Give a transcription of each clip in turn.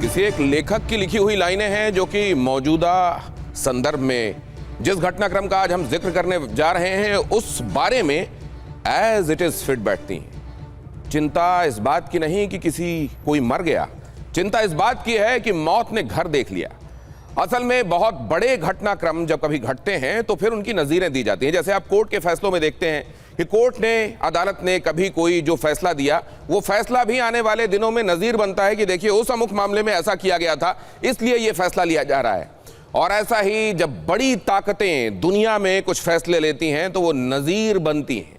किसी एक लेखक की लिखी हुई लाइनें हैं जो कि मौजूदा संदर्भ में जिस घटनाक्रम का आज हम जिक्र करने जा रहे हैं उस बारे में एज इट इज फिट बैठती हैं। चिंता इस बात की नहीं कि कोई मर गया, चिंता इस बात की है कि मौत ने घर देख लिया। असल में बहुत बड़े घटनाक्रम जब कभी घटते हैं तो फिर उनकी नजीरें दी जाती हैं। जैसे आप कोर्ट के फैसलों में देखते हैं कि कोर्ट ने, अदालत ने कभी कोई जो फैसला दिया वो फैसला भी आने वाले दिनों में नजीर बनता है कि देखिए उस अमुक मामले में ऐसा किया गया था, इसलिए ये फैसला लिया जा रहा है। और ऐसा ही जब बड़ी ताकतें दुनिया में कुछ फैसले लेती हैं तो वो नजीर बनती हैं।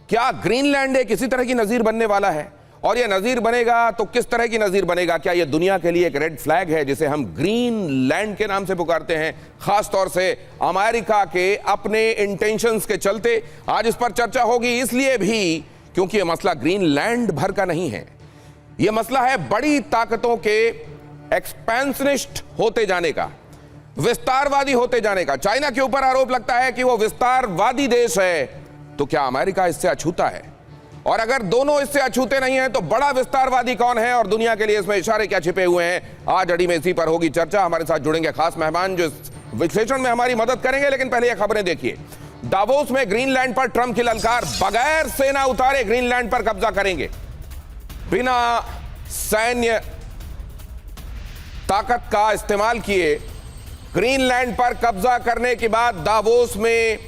क्या ग्रीनलैंड एक इसी तरह की नजीर बनने वाला है? और ये नजीर बनेगा तो किस तरह की नजीर बनेगा? क्या ये दुनिया के लिए एक रेड फ्लैग है जिसे हम ग्रीनलैंड के नाम से पुकारते हैं, खास तौर से अमेरिका के अपने इंटेंशंस के चलते? आज इस पर चर्चा होगी, इसलिए भी क्योंकि ये मसला ग्रीनलैंड भर का नहीं है। यह मसला है बड़ी ताकतों के एक्सपेंशनिस्ट होते जाने का, विस्तारवादी होते जाने का। चाइना के ऊपर आरोप लगता है कि वो विस्तारवादी देश है, तो क्या अमेरिका इससे अछूता है? और अगर दोनों इससे अछूते नहीं हैं तो बड़ा विस्तारवादी कौन है और दुनिया के लिए इसमें इशारे क्या छिपे हुए हैं? आज अड़ी में इसी पर होगी चर्चा। हमारे साथ जुड़ेंगे खास मेहमान जो इस विश्लेषण में हमारी मदद करेंगे, लेकिन पहले ये खबरें देखिए। दावोस में ग्रीनलैंड पर ट्रंप की ललकार, बगैर सेना उतारे ग्रीनलैंड पर कब्जा करेंगे। बिना सैन्य ताकत का इस्तेमाल किए ग्रीनलैंड पर कब्जा करने के बाद दावोस में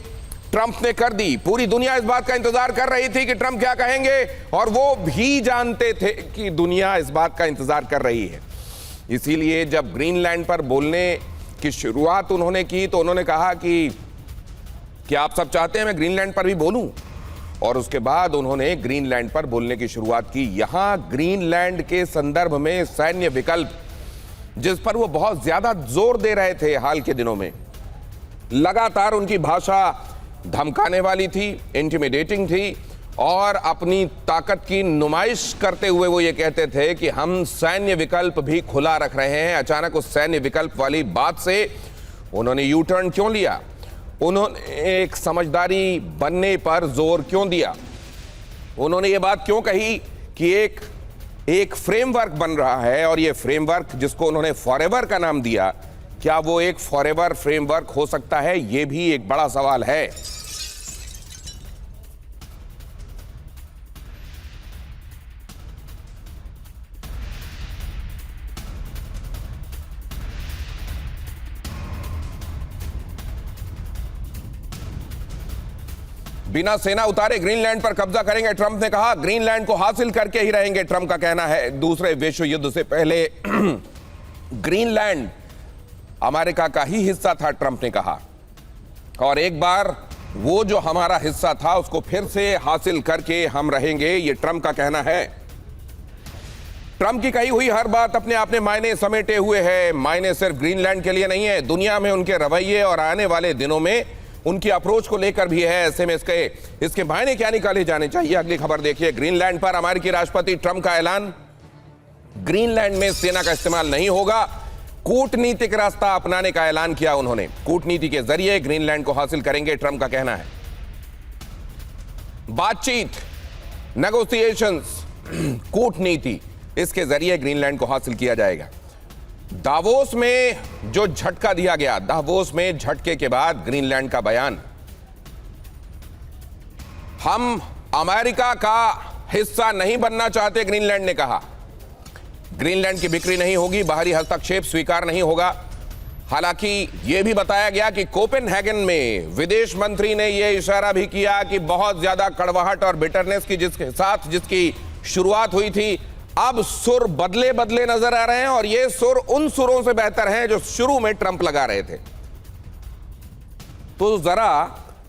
ट्रंप ने कर दी। पूरी दुनिया इस बात का इंतजार कर रही थी कि ट्रंप क्या कहेंगे, और वो भी जानते थे कि दुनिया इस बात का इंतजार कर रही है। इसीलिए जब ग्रीनलैंड पर बोलने की शुरुआत उन्होंने की तो उन्होंने कहा कि क्या आप सब चाहते हैं मैं ग्रीनलैंड पर भी बोलूं? और उसके बाद उन्होंने ग्रीनलैंड पर बोलने की शुरुआत की। यहां ग्रीनलैंड के संदर्भ में सैन्य विकल्प, जिस पर वो बहुत ज्यादा जोर दे रहे थे हाल के दिनों में, लगातार उनकी भाषा धमकाने वाली थी, इंटिमिडेटिंग थी, और अपनी ताकत की नुमाइश करते हुए वो ये कहते थे कि हम सैन्य विकल्प भी खुला रख रहे हैं। अचानक उस सैन्य विकल्प वाली बात से उन्होंने यू टर्न क्यों लिया? उन्होंने एक समझदारी बनने पर जोर क्यों दिया? उन्होंने ये बात क्यों कही कि एक फ्रेमवर्क बन रहा है, और ये फ्रेमवर्क जिसको उन्होंने फॉरएवर का नाम दिया, क्या वो एक फॉरएवर फ्रेमवर्क हो सकता है? ये भी एक बड़ा सवाल है। बिना सेना उतारे ग्रीनलैंड पर कब्जा करेंगे, ट्रंप ने कहा। ग्रीनलैंड को हासिल करके ही रहेंगे, ट्रंप का कहना है। दूसरे विश्व युद्ध से पहले ग्रीनलैंड अमेरिका का ही हिस्सा था, ट्रंप ने कहा, और एक बार वो जो हमारा हिस्सा था उसको फिर से हासिल करके हम रहेंगे, ये ट्रंप का कहना है। ट्रंप की कही हुई हर बात अपने आप में मायने समेटे हुए है। मायने सिर्फ ग्रीनलैंड के लिए नहीं है, दुनिया में उनके रवैये और आने वाले दिनों में उनकी अप्रोच को लेकर भी है। ऐसे में इसके मायने क्या निकाले जाने चाहिए? अगली खबर देखिए। ग्रीनलैंड पर अमेरिकी राष्ट्रपति ट्रंप का ऐलान, ग्रीनलैंड में सेना का इस्तेमाल नहीं होगा, कूटनीतिक रास्ता अपनाने का ऐलान किया उन्होंने। कूटनीति के जरिए ग्रीनलैंड को हासिल करेंगे, ट्रंप का कहना है। बातचीत, नेगोशिएशंस, कूटनीति, इसके जरिए ग्रीनलैंड को हासिल किया जाएगा। दावोस में जो झटका दिया गया, दावोस में झटके के बाद ग्रीनलैंड का बयान, हम अमेरिका का हिस्सा नहीं बनना चाहते, ग्रीनलैंड ने कहा। ग्रीनलैंड की बिक्री नहीं होगी, बाहरी हस्तक्षेप स्वीकार नहीं होगा। हालांकि यह भी बताया गया कि कोपेनहेगन में विदेश मंत्री ने यह इशारा भी किया कि बहुत ज्यादा कड़वाहट और बिटरनेस की जिसकी शुरुआत हुई थी, अब सुर बदले बदले नजर आ रहे हैं, और ये सुर उन सुरों से बेहतर हैं जो शुरू में ट्रंप लगा रहे थे। तो जरा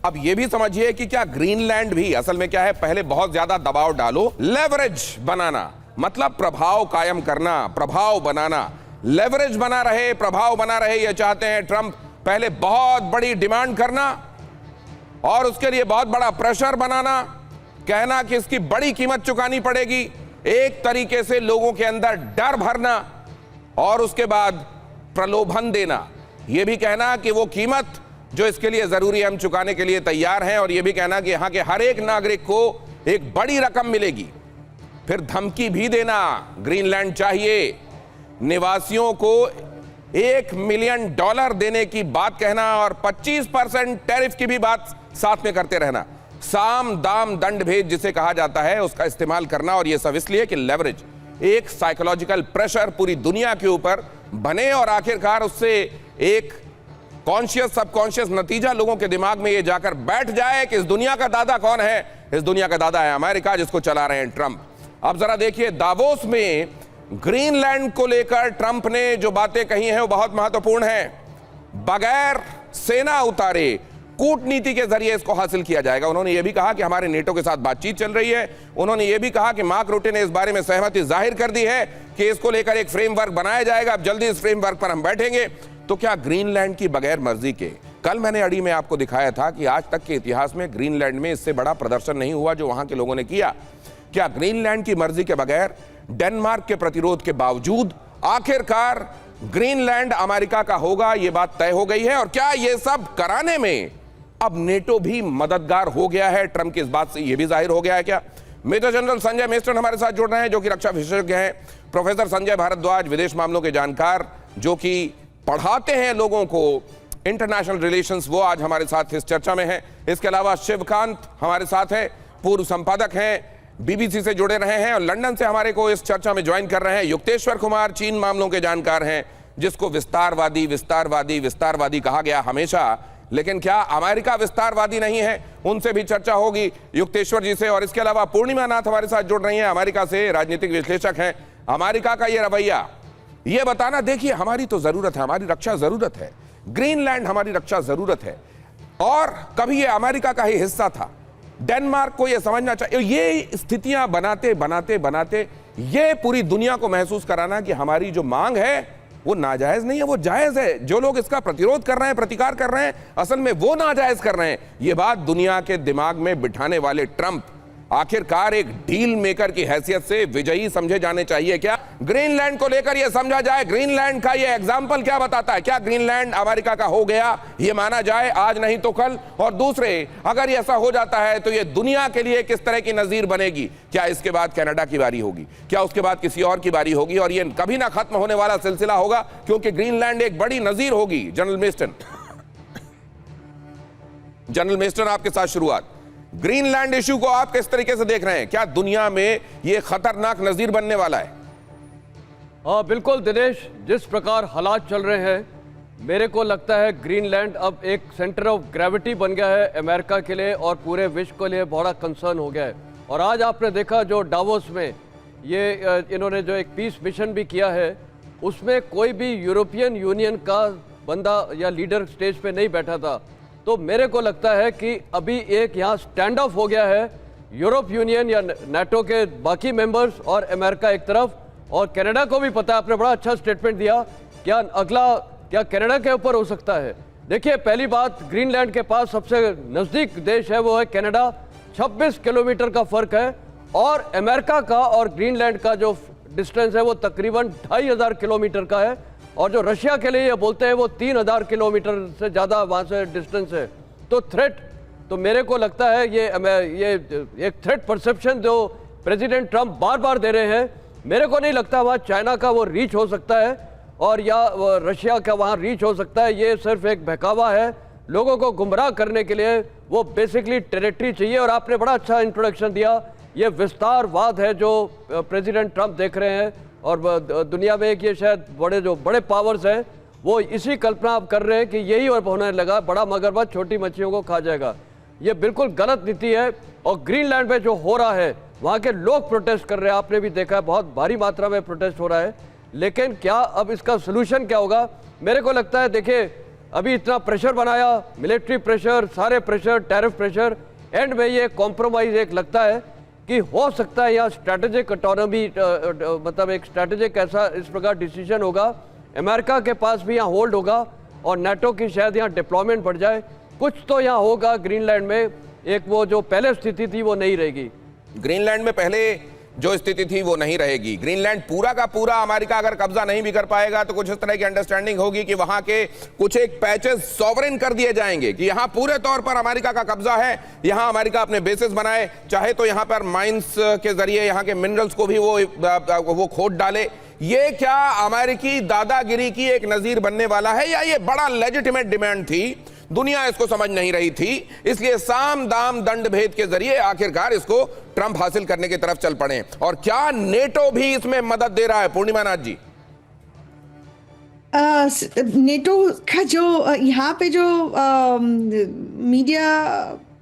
अब यह भी समझिए कि क्या ग्रीनलैंड भी असल में क्या है? पहले बहुत ज्यादा दबाव डालो, लेवरेज बनाना, मतलब प्रभाव कायम करना, प्रभाव बनाना, लेवरेज बना रहे, प्रभाव बना रहे, ये चाहते हैं ट्रंप। पहले बहुत बड़ी डिमांड करना और उसके लिए बहुत बड़ा प्रेशर बनाना, कहना कि इसकी बड़ी कीमत चुकानी पड़ेगी, एक तरीके से लोगों के अंदर डर भरना, और उसके बाद प्रलोभन देना, यह भी कहना कि वो कीमत जो इसके लिए जरूरी है हम चुकाने के लिए तैयार हैं, और यह भी कहना कि यहां के हर एक नागरिक को एक बड़ी रकम मिलेगी। फिर धमकी भी देना, ग्रीनलैंड चाहिए, निवासियों को $1 मिलियन देने की बात कहना और 25% टैरिफ की भी बात साथ में करते रहना, साम दाम दंड भेद जिसे कहा जाता है, उसका इस्तेमाल करना। और यह सब इसलिए कि लेवरेज, एक साइकोलॉजिकल प्रेशर पूरी दुनिया के ऊपर बने और आखिरकार उससे एक कॉन्शियस सबकॉन्शियस नतीजा लोगों के दिमाग में ये जाकर बैठ जाए कि इस दुनिया का दादा कौन है? इस दुनिया का दादा है अमेरिका, जिसको चला रहे हैं ट्रंप। अब जरा देखिए, दावोस में ग्रीनलैंड को लेकर ट्रंप ने जो बातें कही हैं वो बहुत महत्वपूर्ण है। बगैर सेना उतारे कूटनीति के जरिए इसको हासिल किया जाएगा। उन्होंने यह भी कहा कि हमारे नेटो के साथ बातचीत चल रही है। उन्होंने यह भी कहा कि मार्क रूटे ने इस बारे में सहमति जाहिर कर दी है कि इसको लेकर एक फ्रेमवर्क बनाया जाएगा। अब जल्दी इस फ्रेमवर्क पर हम बैठेंगे। तो क्या ग्रीनलैंड की बगैर मर्जी के, कल मैंने अड़ी में आपको दिखाया था कि आज तक के इतिहास में ग्रीनलैंड में इससे बड़ा प्रदर्शन नहीं हुआ जो वहां के लोगों ने किया। क्या ग्रीनलैंड की मर्जी के बगैर, डेनमार्क के प्रतिरोध के बावजूद आखिरकार ग्रीनलैंड अमेरिका का होगा? यह बात तय हो गई है। और क्या यह सब कराने में अब नेटो भी मददगार हो गया है? ट्रंप की इस बात से यह भी जाहिर हो गया है क्या? मेजर जनरल संजय मेस्टन हमारे साथ जुड़ रहे हैं, जो कि रक्षा विशेषज्ञ हैं। प्रोफेसर संजय भारद्वाज, विदेश मामलों के जानकार, जो कि पढ़ाते हैं लोगों को इंटरनेशनल रिलेशंस, वो आज हमारे साथ इस चर्चा में हैं। इसके अलावा शिवकांत हमारे साथ हैं, पूर्व संपादक हैं, बीबीसी से जुड़े रहे हैं और लंदन से हमारे को इस चर्चा में ज्वाइन कर रहे हैं। युक्तेश्वर कुमार चीन मामलों के जानकार हैं, जिसको विस्तारवादी विस्तारवादी विस्तारवादी कहा गया हमेशा, लेकिन क्या अमेरिका विस्तारवादी नहीं है? उनसे भी चर्चा होगी युक्तेश्वर जी से। और इसके अलावा पूर्णिमा नाथ हमारे साथ जुड़ रही हैं, अमेरिका से राजनीतिक विश्लेषक हैं। अमेरिका का ये रवैया, ये बताना, देखिए हमारी तो जरूरत है, हमारी रक्षा जरूरत है, ग्रीनलैंड हमारी रक्षा जरूरत है, और कभी ये अमेरिका का ही हिस्सा था। डेनमार्क को ये समझना चाहिए। ये स्थितियां बनाते बनाते बनाते ये पूरी दुनिया को महसूस कराना कि हमारी जो मांग है वो नाजायज नहीं है, वो जायज है। जो लोग इसका प्रतिरोध कर रहे हैं, प्रतिकार कर रहे हैं, असल में वो नाजायज कर रहे हैं। ये बात दुनिया के दिमाग में बिठाने वाले ट्रंप आखिरकार एक डील मेकर की हैसियत से विजयी समझे जाने चाहिए क्या? ग्रीनलैंड को लेकर यह समझा जाए, ग्रीनलैंड का यह एग्जाम्पल क्या बताता है? क्या ग्रीनलैंड अमेरिका का हो गया, यह माना जाए आज नहीं तो कल? और दूसरे, अगर ऐसा हो जाता है तो यह दुनिया के लिए किस तरह की नजीर बनेगी? क्या इसके बाद कनाडा की बारी होगी? क्या उसके बाद किसी और की बारी होगी? और यह कभी ना खत्म होने वाला सिलसिला होगा, क्योंकि ग्रीनलैंड एक बड़ी नजीर होगी। जनरल मेस्टन, आपके साथ शुरुआत। ग्रीनलैंड इश्यू को आप किस तरीके से देख रहे हैं? क्या दुनिया में यह खतरनाक नजीर बनने वाला है? हाँ बिल्कुल दिनेश, जिस प्रकार हालात चल रहे हैं, मेरे को लगता है ग्रीनलैंड अब एक सेंटर ऑफ ग्रेविटी बन गया है अमेरिका के लिए और पूरे विश्व के लिए बड़ा कंसर्न हो गया है। और आज आपने देखा जो डावोस में ये इन्होंने जो एक पीस मिशन भी किया है, उसमें कोई भी यूरोपियन यूनियन का बंदा या लीडर स्टेज पे नहीं बैठा था। तो मेरे को लगता है कि अभी एक यहाँ स्टैंड ऑफ हो गया है, यूरोप यूनियन या नाटो के बाकी मेंबर्स और अमेरिका एक तरफ, और कनाडा को भी पता है। आपने बड़ा अच्छा स्टेटमेंट दिया, क्या अगला क्या कनाडा के ऊपर हो सकता है? देखिए, पहली बात, ग्रीनलैंड के पास सबसे नज़दीक देश है वो है कनाडा, 26 किलोमीटर का फर्क है, और अमेरिका का और ग्रीनलैंड का जो डिस्टेंस है वो तकरीबन 2500 किलोमीटर का है, और जो रशिया के लिए ये बोलते हैं वो 3000 किलोमीटर से ज़्यादा वहाँ से डिस्टेंस है। तो थ्रेट, तो मेरे को लगता है ये एक थ्रेट परसेप्शन जो प्रेसिडेंट ट्रंप बार बार दे रहे हैं, मेरे को नहीं लगता वहाँ चाइना का वो रीच हो सकता है और या रशिया का वहाँ रीच हो सकता है। ये सिर्फ एक बहकावा है लोगों को गुमराह करने के लिए, वो बेसिकली टेरिटरी चाहिए। और आपने बड़ा अच्छा इंट्रोडक्शन दिया, ये विस्तारवाद है जो प्रेसिडेंट ट्रंप देख रहे हैं, और दुनिया में एक ये शायद बड़े पावर्स हैं वो इसी कल्पना आप कर रहे हैं कि यही और होने लगा, बड़ा मगरमच्छ छोटी मच्छियों को खा जाएगा। ये बिल्कुल गलत नीति है। और ग्रीनलैंड में जो हो रहा है, वहाँ के लोग प्रोटेस्ट कर रहे हैं, आपने भी देखा है, बहुत भारी मात्रा में प्रोटेस्ट हो रहा है। लेकिन क्या अब इसका सोल्यूशन क्या होगा? मेरे को लगता है, देखिए अभी इतना प्रेशर बनाया, मिलिट्री प्रेशर, सारे प्रेशर, टैरिफ प्रेशर, एंड में ये कॉम्प्रोमाइज एक लगता है कि हो सकता है यहाँ स्ट्रैटेजिक ऑटोनॉमी, मतलब एक स्ट्रैटेजिक ऐसा इस प्रकार डिसीजन होगा, अमेरिका के पास भी यहाँ होल्ड होगा और नाटो की शायद यहाँ डिप्लॉयमेंट बढ़ जाए। कुछ तो यहाँ होगा ग्रीनलैंड में, एक वो जो पहले स्थिति थी वो नहीं रहेगी। ग्रीनलैंड में पहले जो स्थिति थी वो नहीं रहेगी। ग्रीनलैंड पूरा का पूरा अमेरिका अगर कब्जा नहीं भी कर पाएगा तो कुछ इस तरह की अंडरस्टैंडिंग होगी कि वहां के कुछ एक पैचेस सॉवरेन कर दिए जाएंगे कि यहां पूरे तौर पर अमेरिका का कब्जा है, यहां अमेरिका अपने बेसिस बनाए, चाहे तो यहां पर माइंस के जरिए यहां के मिनरल्स को भी वो खोद डाले, ये क्या अमेरिकी दादागिरी की एक नजीर बनने वाला है, या ये बड़ा लेजिटिमेट डिमांड थी, दुनिया इसको समझ नहीं रही थी, इसलिए साम दाम दंड भेद के जरिए आखिरकार इसको ट्रंप हासिल करने की तरफ चल पड़े? और क्या नेटो भी इसमें मदद दे रहा है, पूर्णिमा नाथ जी? नेटो का जो यहाँ पे जो मीडिया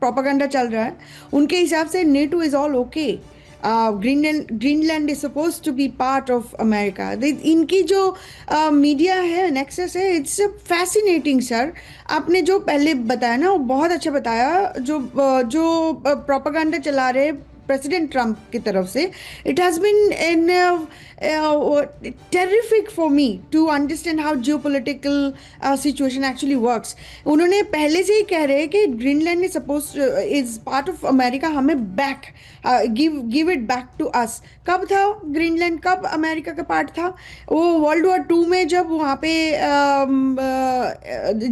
प्रोपागेंडा चल रहा है, उनके हिसाब से NATO is all okay, Greenland is suppose to be part of America. इनकी जो मीडिया है, नेक्सस है, इट्स फैसिनेटिंग सर। आपने जो पहले बताया ना, वो बहुत अच्छा बताया। जो प्रोपागेंडा चला रहे प्रेसिडेंट ट्रंप की तरफ से, it has been an terrific for me to understand how geopolitical situation actually works. उन्होंने पहले से ही कह रहे हैं कि Greenland is suppose is part of America, हमें back give it back to us. कब था ग्रीनलैंड, कब अमेरिका का पार्ट था? वो वर्ल्ड वॉर 2 में जब वहाँ पे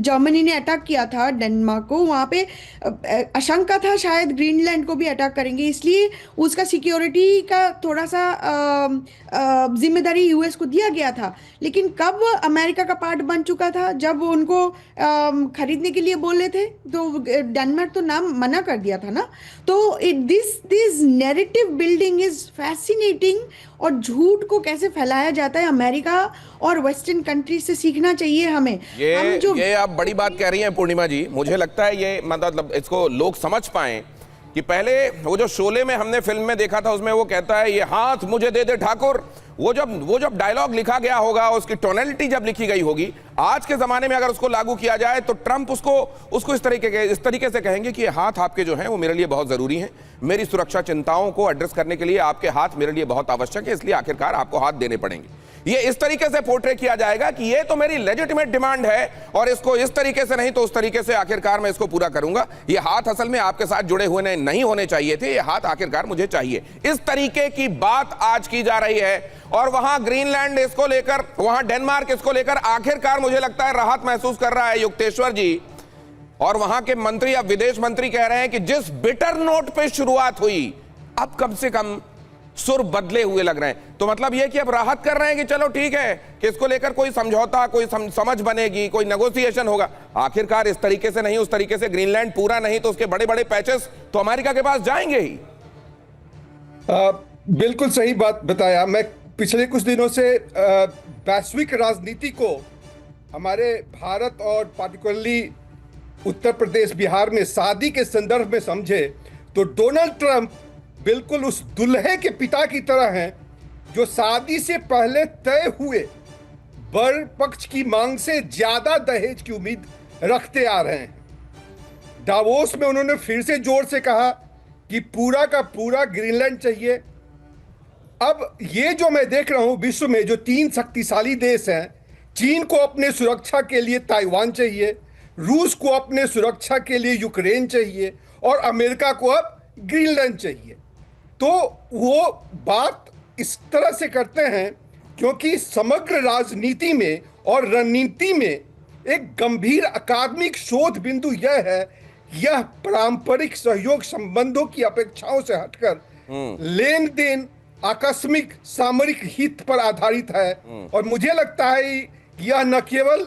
जर्मनी ने अटैक किया था डेनमार्क को, वहाँ पे आशंका था शायद ग्रीनलैंड को भी अटैक करेंगे, इसलिए उसका सिक्योरिटी का थोड़ा सा जिम्मेदारी यूएस को दिया गया था। लेकिन कब अमेरिका का पार्ट बन चुका था? जब उनको खरीदने के लिए बोले थे तो डेनमार्क तो नाम मना कर दिया था ना। तो this narrative building is fascinating, और झूठ को कैसे फैलाया जाता है अमेरिका और वेस्टर्न कंट्री से सीखना चाहिए हमें। ये आप बड़ी बात कह रही हैं पूर्णिमा जी। मुझे लगता है ये मतलब इसको लोग समझ पाएं कि पहले वो जो शोले में हमने फिल्म में देखा था, उसमें वो कहता है ये हाथ मुझे दे दे ठाकुर, वो जब डायलॉग लिखा गया होगा, उसकी टोनैलिटी जब लिखी गई होगी, आज के जमाने में अगर उसको लागू किया जाए तो ट्रंप उसको इस तरीके से कहेंगे कि ये हाथ आपके जो हैं वो मेरे लिए बहुत जरूरी हैं, मेरी सुरक्षा चिंताओं को एड्रेस करने के लिए आपके हाथ मेरे लिए बहुत आवश्यक है, इसलिए आखिरकार आपको हाथ देने पड़ेंगे। ये इस तरीके से पोर्ट्रे किया जाएगा कि ये तो मेरी लेजिटिमेट डिमांड है, और इसको इस तरीके से नहीं तो उस तरीके से आखिरकार मैं इसको पूरा करूंगा। ये हाथ असल में आपके साथ जुड़े हुए नहीं होने चाहिए थे, ये हाथ आखिरकार मुझे चाहिए। इस तरीके की बात आज की जा रही है, और वहां ग्रीनलैंड इसको लेकर, वहां डेनमार्क इसको लेकर आखिरकार मुझे लगता है राहत महसूस कर रहा है युक्तेश्वर जी। और वहां के मंत्री, अब विदेश मंत्री कह रहे हैं कि जिस बिटर नोट पे शुरुआत हुई, अब कम से कम सुर बदले हुए लग रहे हैं। तो मतलब यह कि अब राहत कर रहे हैं कि चलो ठीक है कि इसको लेकर कोई समझौता, कोई समझ बनेगी, कोई नेगोशिएशन होगा। आखिरकार इस तरीके से नहीं, उस तरीके से ग्रीनलैंड पूरा नहीं तो उसके बड़े बड़े पैचेस तो अमेरिका के पास जाएंगे ही। बिल्कुल सही बात बताया। मैं पिछले कुछ दिनों से वैश्विक राजनीति को हमारे भारत और पार्टिकुलरली उत्तर प्रदेश, बिहार में शादी के संदर्भ में समझे तो डोनाल्ड ट्रंप बिल्कुल उस दुल्हे के पिता की तरह हैं जो शादी से पहले तय हुए वर पक्ष की मांग से ज्यादा दहेज की उम्मीद रखते आ रहे हैं। डावोस में उन्होंने फिर से जोर से कहा कि पूरा का पूरा ग्रीनलैंड चाहिए। अब ये जो मैं देख रहा हूं विश्व में जो 3 शक्तिशाली देश हैं, चीन को अपने सुरक्षा के लिए ताइवान चाहिए, रूस को अपने सुरक्षा के लिए यूक्रेन चाहिए, और अमेरिका को अब ग्रीनलैंड चाहिए। तो वो बात इस तरह से करते हैं क्योंकि समग्र राजनीति में और रणनीति में एक गंभीर अकादमिक शोध बिंदु यह है, यह पारंपरिक सहयोग संबंधों की अपेक्षाओं से हटकर लेन देन आकस्मिक सामरिक हित पर आधारित है। और मुझे लगता है यह न केवल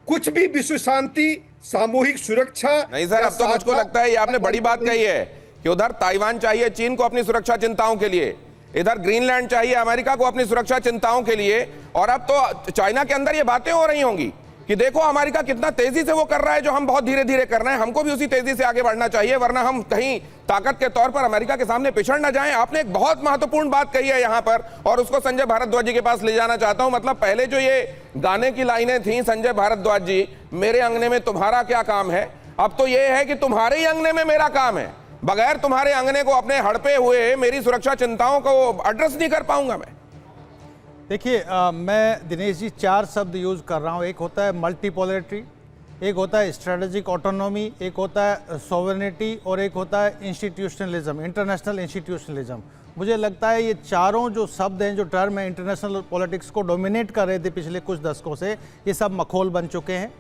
कुछ भी विश्व शांति, सामूहिक सुरक्षा नहीं सर, अब तो मुझको लगता है ये आपने बड़ी बात कही है कि उधर ताइवान चाहिए चीन को अपनी सुरक्षा चिंताओं के लिए, इधर ग्रीनलैंड चाहिए अमेरिका को अपनी सुरक्षा चिंताओं के लिए। और अब तो चाइना के अंदर ये बातें हो रही होंगी कि देखो अमेरिका कितना तेजी से वो कर रहा है जो हम बहुत धीरे धीरे कर रहे हैं, हमको भी उसी तेजी से आगे बढ़ना चाहिए, वरना हम कहीं ताकत के तौर पर अमेरिका के सामने पिछड़ ना जाएं। आपने एक बहुत महत्वपूर्ण बात कही है यहां पर, और उसको संजय भारद्वाज जी के पास ले जाना चाहता हूं। मतलब पहले जो ये गाने की लाइनें थी संजय भारद्वाज जी, मेरे अंगने में तुम्हारा क्या काम है, अब तो ये है कि तुम्हारे ही अंगने में मेरा काम है, बगैर तुम्हारे अंगने को अपने हड़पे हुए मेरी सुरक्षा चिंताओं को एड्रेस नहीं कर पाऊंगा मैं। देखिए मैं दिनेश जी 4 शब्द यूज़ कर रहा हूँ। एक होता है मल्टीपोलरिटी, एक होता है स्ट्रेटेजिक ऑटोनॉमी, एक होता है सॉवरेनिटी, और एक होता है इंस्टीट्यूशनलिज्म, इंटरनेशनल इंस्टीट्यूशनलिज्म। मुझे लगता है ये चारों जो शब्द हैं, जो टर्म है इंटरनेशनल पॉलिटिक्स को डोमिनेट कर रहे थे पिछले कुछ दशकों से, ये सब मखौल बन चुके हैं।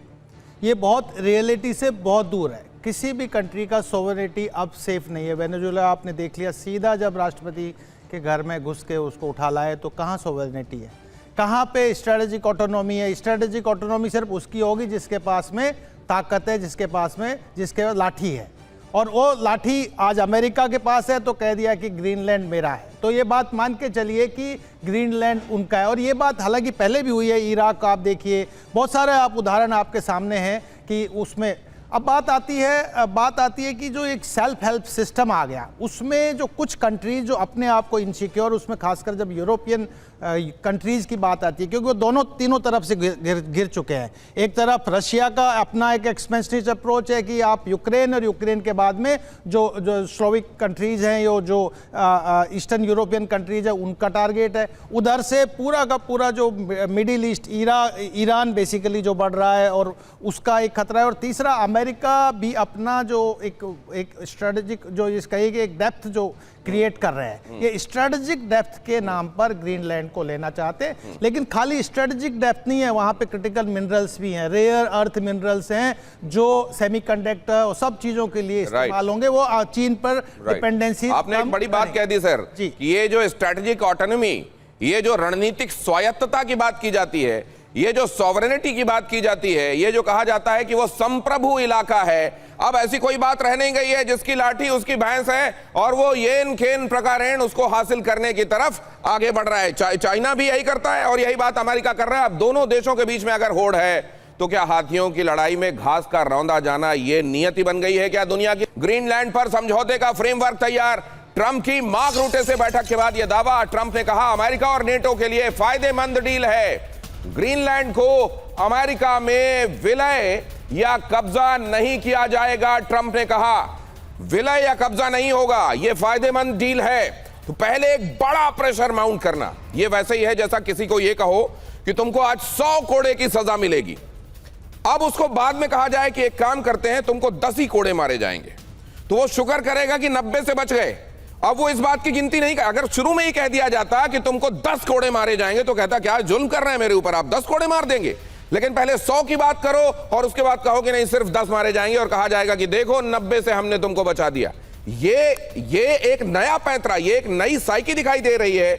ये बहुत रियलिटी से बहुत दूर है। किसी भी कंट्री का सॉवरेनिटी अब सेफ नहीं है। वेनेजुएला आपने देख लिया, सीधा जब राष्ट्रपति के घर में घुस के उसको उठा लाए, तो कहाँ सॉवरेनिटी है, कहाँ पे स्ट्रेटेजिक ऑटोनॉमी है? स्ट्रेटेजिक ऑटोनॉमी सिर्फ उसकी होगी जिसके पास में ताकत है, जिसके पास लाठी है, और वो लाठी आज अमेरिका के पास है तो कह दिया कि ग्रीनलैंड मेरा है। तो ये बात मान के चलिए कि ग्रीनलैंड उनका है, और ये बात हालांकि पहले भी हुई है। इराक का आप देखिए, बहुत सारे आप उदाहरण आपके सामने हैं कि उसमें अब बात आती है कि जो एक सेल्फ हेल्प सिस्टम आ गया, उसमें जो कुछ कंट्रीज जो अपने आप को इनसिक्योर, उसमें खासकर जब यूरोपियन कंट्रीज़ की बात आती है, क्योंकि वो दोनों तीनों तरफ से गिर चुके हैं। एक तरफ रशिया का अपना एक एक्सपेंशनिस्ट अप्रोच है कि आप यूक्रेन, और यूक्रेन के बाद में जो स्लोविक कंट्रीज़ हैं, जो ईस्टर्न यूरोपियन कंट्रीज़ है, उनका टारगेट है। उधर से पूरा का पूरा जो मिडिल ईस्ट, ईरान बेसिकली जो बढ़ रहा है, और उसका एक खतरा है। और तीसरा, अमेरिका भी अपना जो एक स्ट्रेटेजिक जो इस कहेगी एक डेप्थ जो क्रिएट कर रहे हैं, ये स्ट्रेटेजिक डेप्थ के नाम पर ग्रीनलैंड को लेना चाहते हैं। लेकिन खाली स्ट्रेटेजिक डेप्थ नहीं है, वहां पे क्रिटिकल मिनरल्स भी हैं, रेयर अर्थ मिनरल्स हैं, जो सेमीकंडक्टर और सब चीजों के लिए इस्तेमाल होंगे। वो चीन पर डिपेंडेंसी आपने एक बड़ी बात कह दी सर, कि ये जो स्ट्रेटेजिक ऑटोनॉमी, ये जो रणनीतिक स्वायत्तता की बात की जाती है, ये जो सॉवरेनिटी की बात की जाती है, ये जो कहा जाता है कि वो संप्रभु इलाका है, अब ऐसी कोई बात रह नहीं गई है जिसकी लाठी उसकी भैंस है और वो येन खेन प्रकारेण उसको हासिल करने की तरफ आगे बढ़ रहा है। चाइना भी यही करता है और यही बात अमेरिका कर रहा है। अब दोनों देशों के बीच में अगर होड़ है तो क्या हाथियों की लड़ाई में घास का रौंदा जाना ये नियति बन गई है क्या दुनिया की? ग्रीनलैंड पर समझौते का फ्रेमवर्क तैयार, ट्रंप की मार्क रूटे से बैठक के बाद यह दावा, ट्रंप ने कहा अमेरिका और नेटो के लिए फायदेमंद डील है। ग्रीनलैंड को अमेरिका में विलय या कब्जा नहीं किया जाएगा, ट्रंप ने कहा विलय या कब्जा नहीं होगा, यह फायदेमंद डील है। तो पहले एक बड़ा प्रेशर माउंट करना, यह वैसे ही है जैसा किसी को यह कहो कि तुमको आज 100 कोड़े की सजा मिलेगी, अब उसको बाद में कहा जाए कि एक काम करते हैं तुमको 10 ही कोड़े मारे जाएंगे, तो वो शुक्र करेगा कि 90 से बच गए। अब वो इस बात की गिनती नहीं, अगर शुरू में ही कह दिया जाता कि तुमको 10 कोड़े मारे जाएंगे तो कहता क्या जुल्म कर रहे हैं मेरे ऊपर, आप 10 कोड़े मार देंगे। लेकिन पहले 100 की बात करो और उसके बाद कहो कि नहीं सिर्फ 10 मारे जाएंगे और कहा जाएगा कि देखो 90 से हमने तुमको बचा दिया। ये एक नया पैंतरा, ये एक नई साइकी दिखाई दे रही है।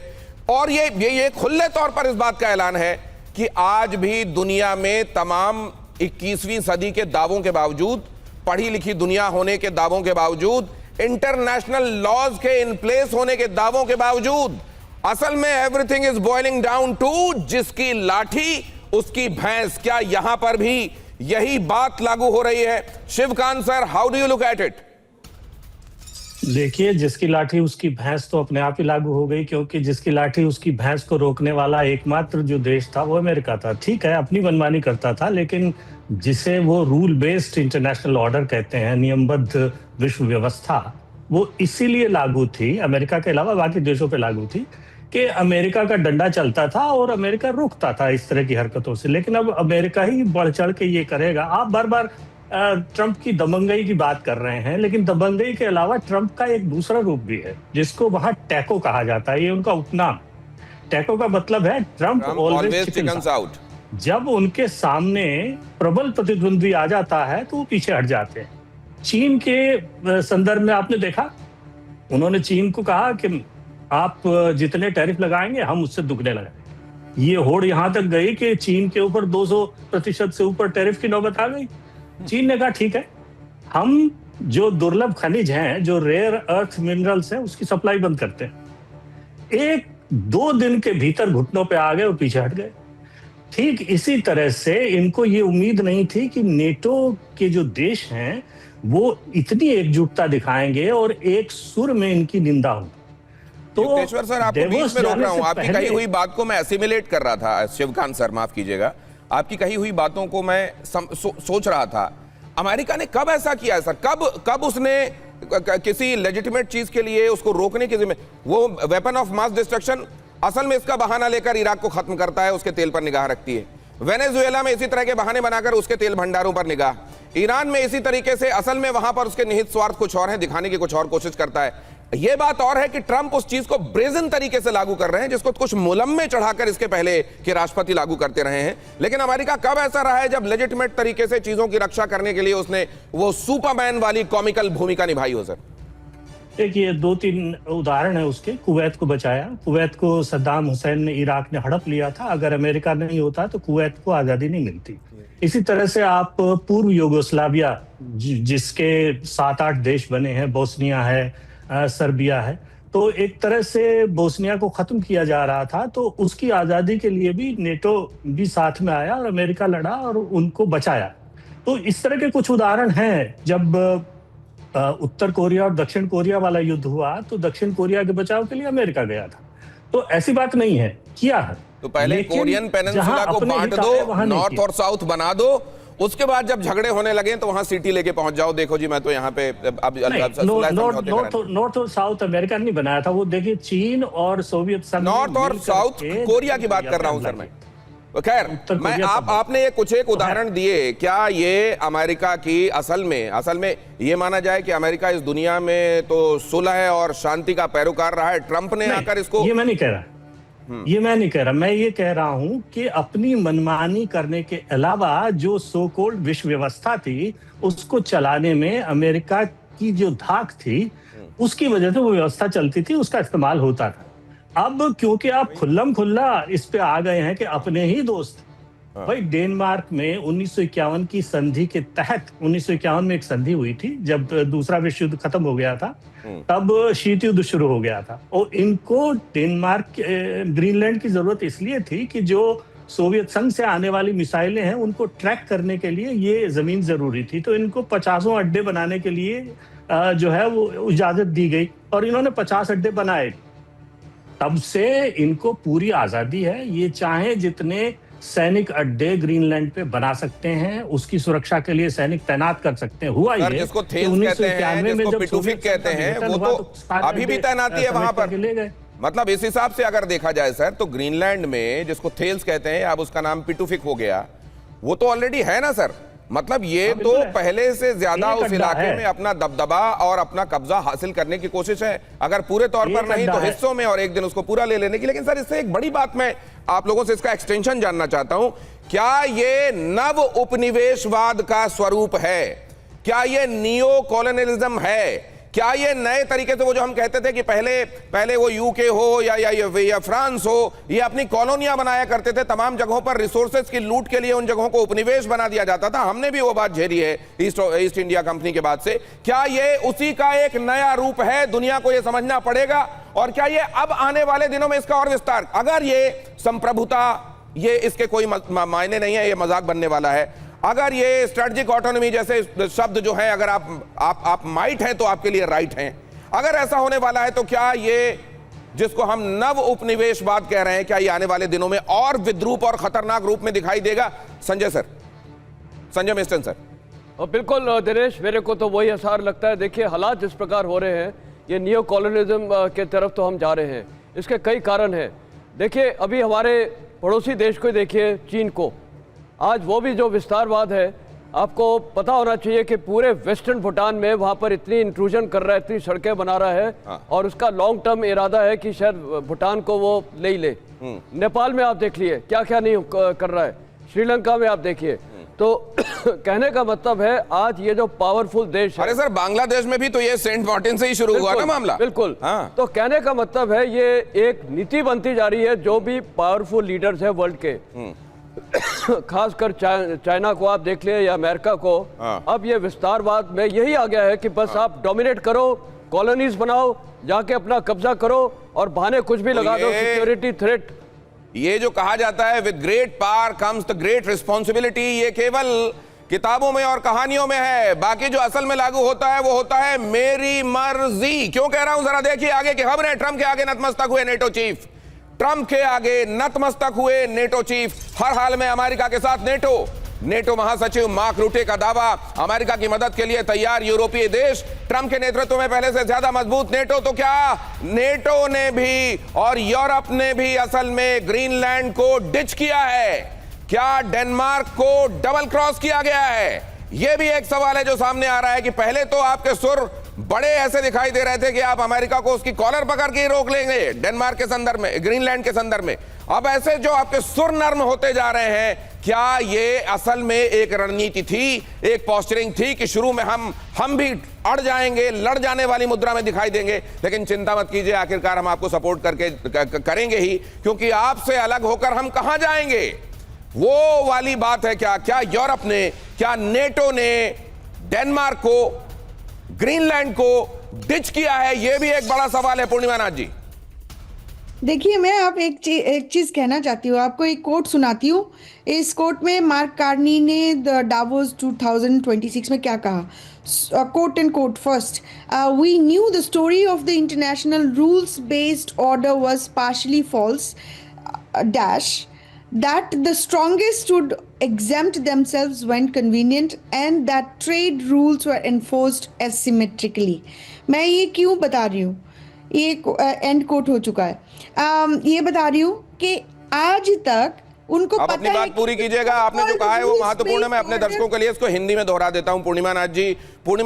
और ये खुले तौर पर इस बात का ऐलान है कि आज भी दुनिया में तमाम 21वीं सदी के दावों के बावजूद, पढ़ी लिखी दुनिया होने के दावों के बावजूद, इंटरनेशनल लॉज के इन प्लेस होने के दावों के बावजूद, असल में everything is boiling down to जिसकी लाठी उसकी भैंस। क्या यहां पर भी यही बात लागू हो रही है? Shivkant sir, how do you look at it? देखिए, जिसकी लाठी उसकी भैंस तो अपने आप ही लागू हो गई, क्योंकि जिसकी लाठी उसकी भैंस को रोकने वाला एकमात्र जो देश था वो अमेरिका था। ठीक है, अपनी मनमानी करता था, लेकिन जिसे वो रूल बेस्ड इंटरनेशनल ऑर्डर कहते हैं, नियमबद्ध विश्व व्यवस्था, वो इसीलिए लागू थी, अमेरिका के अलावा बाकी देशों पे लागू थी, कि अमेरिका का डंडा चलता था और अमेरिका रुकता था इस तरह की हरकतों से। लेकिन अब अमेरिका ही बढ़ चढ़ के ये करेगा। आप बार बार ट्रंप की दबंगई की बात कर रहे हैं, लेकिन दबंगई के अलावा ट्रंप का एक दूसरा रूप भी है जिसको वहां टैको कहा जाता है। ये उनका उपनाम। टैको का मतलब है ट्रंप ऑलवेज चिकन्स आउट। जब उनके सामने प्रबल प्रतिद्वंदी आ जाता है तो वो पीछे हट जाते हैं। चीन के संदर्भ में आपने देखा, उन्होंने चीन को कहा कि आप जितने टैरिफ लगाएंगे हम उससे दुगने लगाएंगे। ये होड़ यहां तक गई कि चीन के ऊपर 200% से ऊपर टैरिफ की नौबत आ गई। चीन ने कहा ठीक है, हम जो दुर्लभ खनिज हैं, जो रेयर अर्थ मिनरल्स हैं, उसकी सप्लाई बंद करते हैं। 1-2 दिन के भीतर घुटनों पे आ गए और पीछे हट गए। ठीक इसी तरह से इनको ये उम्मीद नहीं थी कि नेटो के जो देश हैं वो इतनी एकजुटता दिखाएंगे और एक सुर में इनकी निंदा होगी। तो युक्तेश्वर सर, आपको बीच में रोक रहा हूं, आपकी कही हुई बात को मैं एसिमिलेट कर रहा था। शिवकांत सर, माफ कीजिएगा, आपकी कही हुई बातों को मैं सोच रहा था। अमेरिका ने कब ऐसा किया है सर? कब उसने किसी लेजिटिमेट चीज के लिए उसको रोकने की जिम्मे, वो वेपन ऑफ मास डिस्ट्रक्शन असल में इसका बहाना लेकर इराक को खत्म करता है, उसके तेल पर निगाह रखती है। वेनेजुएला में इसी तरह के बहाने बनाकर उसके तेल भंडारों पर निगाह, ईरान में इसी तरीके से, असल में वहां पर उसके निहित स्वार्थ कुछ और है, दिखाने की कुछ और कोशिश करता है। यह बात और है कि ट्रंप उस चीज को ब्रेजन तरीके से लागू कर रहे हैं जिसको कुछ मुलम में चढ़ाकर इसके पहले के राष्ट्रपति लागू करते रहे हैं। लेकिन अमेरिका कब ऐसा रहा है जब लेजिटिमेट तरीके से चीजों की रक्षा करने के लिए उसने वो सुपरमैन वाली कॉमिकल भूमिका निभाई हो सर? देखिए 2-3 उदाहरण है उसके। कुवैत को बचाया, कुवैत को सद्दाम हुसैन ने, इराक ने हड़प लिया था। अगर अमेरिका नहीं होता तो कुवैत को आजादी नहीं मिलती। इसी तरह से आप पूर्व यूगोस्लाविया जिसके 7-8 देश बने हैं, बोस्निया है, सर्बिया है, तो एक तरह से बोस्निया को खत्म किया जा रहा था, तो उसकी आजादी के लिए भी नेटो भी साथ में आया और अमेरिका लड़ा और उनको बचाया। तो इस तरह के कुछ उदाहरण हैं। जब उत्तर कोरिया और दक्षिण कोरिया वाला युद्ध हुआ तो दक्षिण कोरिया के बचाव के लिए अमेरिका गया था। तो ऐसी बात नहीं है, किया है। तो पहले कोरियन पेनिनसुला को बांट दो, नॉर्थ और साउथ बना दो, उसके बाद जब झगड़े होने लगे तो वहां सीटी लेके पहुंच जाओ। देखो जी, मैं तो यहाँ पे अब नॉर्थ और साउथ अमेरिका नहीं बनाया था वो। देखिए चीन और सोवियत संघ, नॉर्थ और साउथ कोरिया की बात कर रहा हूं सर मैं। खैर, मैं आपने ये कुछ एक उदाहरण दिए। क्या ये अमेरिका की असल में ये माना जाए कि अमेरिका इस दुनिया में तो सुलह और शांति का पैरोकार रहा है? ट्रंप ने आकर इसको, ये मैं नहीं कह रहा, मैं ये कह रहा हूं कि अपनी मनमानी करने के अलावा जो सो कॉल्ड विश्व व्यवस्था थी उसको चलाने में अमेरिका की जो धाक थी उसकी वजह से वो व्यवस्था चलती थी, उसका इस्तेमाल होता था। अब क्योंकि आप खुल्लम खुल्ला इस पे आ गए हैं कि अपने ही दोस्त, भाई डेनमार्क में 1951 की संधि के तहत, 1951 में एक संधि हुई थी जब दूसरा विश्व युद्ध खत्म हो गया था, तब शीत युद्ध शुरू हो गया था। और इनको डेनमार्क, ग्रीनलैंड की जरूरत इसलिए थी कि जो सोवियत संघ से आने वाली मिसाइलें हैं उनको ट्रैक करने के लिए ये जमीन जरूरी थी। तो इनको 50 अड्डे बनाने के लिए जो है वो इजाजत दी गई और इन्होंने 50 अड्डे बनाए। तब से इनको पूरी आजादी है, ये चाहे जितने सैनिक अड्डे ग्रीनलैंड पे बना सकते हैं, उसकी सुरक्षा के लिए सैनिक तैनात कर सकते हैं। हुआ ये जिसको थेल्स कहते हैं, जिसको पिटूफिक कहते हैं, वो तो अभी भी तैनाती है वहां पर। मतलब इस हिसाब से अगर देखा जाए सर, तो ग्रीनलैंड में जिसको थेल्स कहते हैं, अब उसका नाम पिटूफिक हो गया, वो तो ऑलरेडी है ना सर। मतलब ये तो पहले से ज्यादा उस इलाके में अपना दबदबा और अपना कब्जा हासिल करने की कोशिश है, अगर पूरे तौर पर नहीं तो हिस्सों में, और एक दिन उसको पूरा ले लेने की। लेकिन सर, इससे एक बड़ी बात मैं आप लोगों से इसका एक्सटेंशन जानना चाहता हूं, क्या ये नव उपनिवेशवाद का स्वरूप है? क्या ये नियो कॉलोनियलिज्म है? क्या ये नए तरीके से, वो जो हम कहते थे कि पहले वो यूके हो या फ्रांस हो, ये अपनी कॉलोनियां बनाया करते थे, तमाम जगहों पर रिसोर्सेज की लूट के लिए उन जगहों को उपनिवेश बना दिया जाता था। हमने भी वो बात झेली है ईस्ट इंडिया कंपनी के बाद से। क्या ये उसी का एक नया रूप है? दुनिया को ये समझना पड़ेगा। और क्या ये अब आने वाले दिनों में इसका और विस्तार, अगर ये संप्रभुता, ये इसके कोई मायने नहीं है, ये मजाक बनने वाला है, अगर ये स्ट्रेटेजिक ऑटोनॉमी जैसे शब्द जो है, अगर आप माइट हैं तो आपके लिए राइट हैं, अगर ऐसा होने वाला है, तो क्या ये जिसको हम नव उपनिवेशवाद कह रहे हैं, क्या ये आने वाले दिनों में और विद्रूप और खतरनाक रूप में दिखाई देगा? संजय मिस्टन सर। और बिल्कुल दिनेश, मेरे को तो वही असर लगता है। देखिए, हालात जिस प्रकार हो रहे हैं, ये नियो कॉलोनिज्म के तरफ तो हम जा रहे हैं। इसके कई कारण हैं। देखिए, अभी हमारे पड़ोसी देश को देखिए, चीन को, आज वो भी जो विस्तारवाद है, आपको पता होना चाहिए कि पूरे वेस्टर्न भूटान में वहाँ पर इतनी इंट्रूजन कर रहा है, इतनी सड़कें बना रहा है, और उसका लॉन्ग टर्म इरादा है कि शायद भूटान को वो ले ही ले। नेपाल में आप देख लिए क्या क्या नहीं कर रहा है, श्रीलंका में आप देखिए। तो कहने का मतलब है, आज ये जो पावरफुल देश है, अरे सर, बांग्लादेश में भी तो ये सेंट मार्टिन से ही शुरू हुआ ना मामला। बिल्कुल। तो कहने का मतलब है, ये एक नीति बनती जा रही है। जो भी पावरफुल लीडर्स है वर्ल्ड के, खासकर चाइना को आप देख ले या अमेरिका को, अब ये विस्तारवाद में यही आ गया है कि बस आप डोमिनेट करो, कॉलोनीज बनाओ, जाके अपना कब्जा करो और बहाने कुछ भी लगा दो, सिक्योरिटी थ्रेट। ये जो कहा जाता है with great power comes the great responsibility, ये केवल किताबों में और कहानियों में है। बाकी जो असल में लागू होता है वो होता है मेरी मर्जी। क्यों कह रहा हूं, जरा देखिए आगे की खबरें। ट्रंप के आगे नतमस्तक हुए नेटो चीफ, ट्रंप के आगे नतमस्तक हुए नेटो चीफ। हर हाल में अमेरिका के साथ नेटो महासचिव मार्क रूटे का दावा, अमेरिका की मदद के लिए तैयार यूरोपीय देश, ट्रंप के नेतृत्व में पहले से ज्यादा मजबूत नेटो। तो क्या नेटो ने भी और यूरोप ने भी असल में ग्रीनलैंड को डिच किया है? क्या डेनमार्क को डबल क्रॉस किया गया है? यह भी एक सवाल है जो सामने आ रहा है कि पहले तो आपके सुर बड़े ऐसे दिखाई दे रहे थे कि आप अमेरिका को उसकी कॉलर पकड़ के ही रोक लेंगे डेनमार्क के संदर्भ में, ग्रीनलैंड के संदर्भ में। अब ऐसे जो आपके सुर नर्म होते जा रहे हैं, क्या ये असल में एक रणनीति थी, एक पोस्चरिंग थी कि शुरू में हम भी अड़ जाएंगे, लड़ जाने वाली मुद्रा में दिखाई देंगे, लेकिन चिंता मत कीजिए, आखिरकार हम आपको सपोर्ट करके करेंगे ही, क्योंकि आपसे अलग होकर हम कहां जाएंगे? वो वाली बात है। क्या यूरोप ने, क्या नेटो ने डेनमार्क को, ग्रीनलैंड को डिच किया है? यह भी एक बड़ा सवाल है पूर्णिमा नाथ जी। देखिए, मैं आप एक चीज कहना चाहती हूँ, आपको एक कोट सुनाती हूँ। इस कोट में मार्क कार्नी ने डावोस 2026 में क्या कहा, quote and quote, first, we knew the story of the international rules-based order was partially false, that the strongest would exempt themselves when convenient and that trade rules were enforced asymmetrically. मैं ये क्यों बता रही हूँ, ये and quote हो चुका है। ये बता रही हूँ कि आज तक उनको आप पता अपनी है बात पूरी कीजिएगा। आपने जो कहा है वो महत्वपूर्ण है। मैं अपने दर्शकों के लिए इसको हिंदी में दोहरा देता हूं। पूर्णिमा